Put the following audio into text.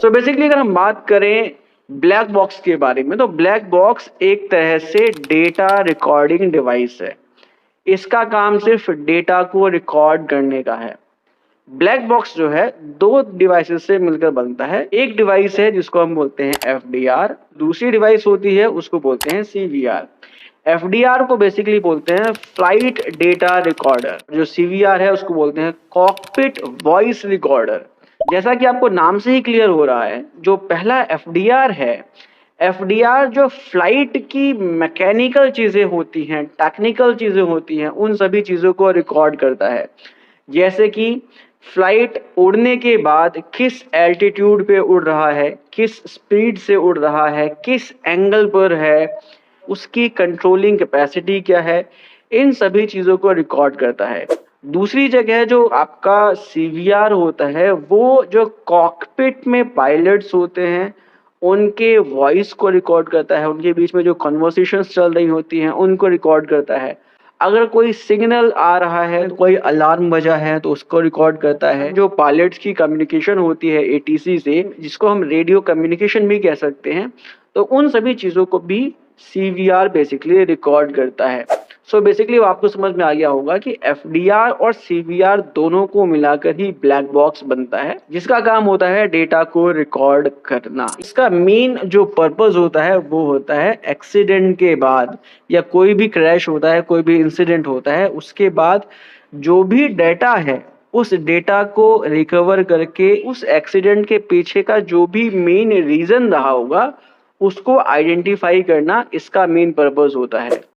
So basically अगर हम बात करें ब्लैक बॉक्स के बारे में, तो ब्लैक बॉक्स एक तरह से डेटा रिकॉर्डिंग डिवाइस है। इसका काम सिर्फ डेटा को रिकॉर्ड करने का है। ब्लैक बॉक्स जो है दो डिवाइसेस से मिलकर बनता है। एक डिवाइस है जिसको हम बोलते हैं एफडीआर, दूसरी डिवाइस होती है उसको बोलते हैं सीवीआर। एफडीआर को बेसिकली बोलते हैं फ्लाइट डेटा रिकॉर्डर, जो सीवीआर है उसको बोलते हैं कॉकपिट वॉइस रिकॉर्डर। जैसा कि आपको नाम से ही क्लियर हो रहा है, जो पहला एफडीआर है, एफडीआर जो फ्लाइट की मैकेनिकल चीजें होती हैं, टेक्निकल चीजें होती हैं, उन सभी चीजों को रिकॉर्ड करता है। जैसे कि फ्लाइट उड़ने के बाद किस एल्टीट्यूड पे उड़ रहा है, किस स्पीड से उड़ रहा है, किस एंगल पर है, उसकी कंट्रोलिंग कैपेसिटी क्या है, इन सभी चीज़ों को रिकॉर्ड करता है। दूसरी जगह जो आपका सीवीआर होता है, वो जो कॉकपिट में पायलट्स होते हैं उनके वॉइस को रिकॉर्ड करता है, उनके बीच में जो कन्वर्सेशंस चल रही होती हैं उनको रिकॉर्ड करता है। अगर कोई सिग्नल आ रहा है, तो कोई अलार्म बजा है तो उसको रिकॉर्ड करता है। जो पायलट्स की कम्युनिकेशन होती है एटीसी से, जिसको हम रेडियो कम्युनिकेशन भी कह सकते हैं, तो उन सभी चीज़ों को भी सीवीआर बेसिकली रिकॉर्ड करता है। सो बेसिकली आपको समझ में आ गया होगा कि एफडीआर और सीवीआर दोनों को मिलाकर ही ब्लैक बॉक्स बनता है, जिसका काम होता है डेटा को रिकॉर्ड करना। इसका मेन जो पर्पस होता है वो होता है एक्सीडेंट के बाद, या कोई भी क्रैश होता है, कोई भी इंसिडेंट होता है, उसके बाद जो भी डेटा है उस डेटा को रिकवर करके उस एक्सीडेंट के पीछे का जो भी मेन रीजन रहा होगा उसको आइडेंटिफाई करना इसका मेन पर्पस होता है।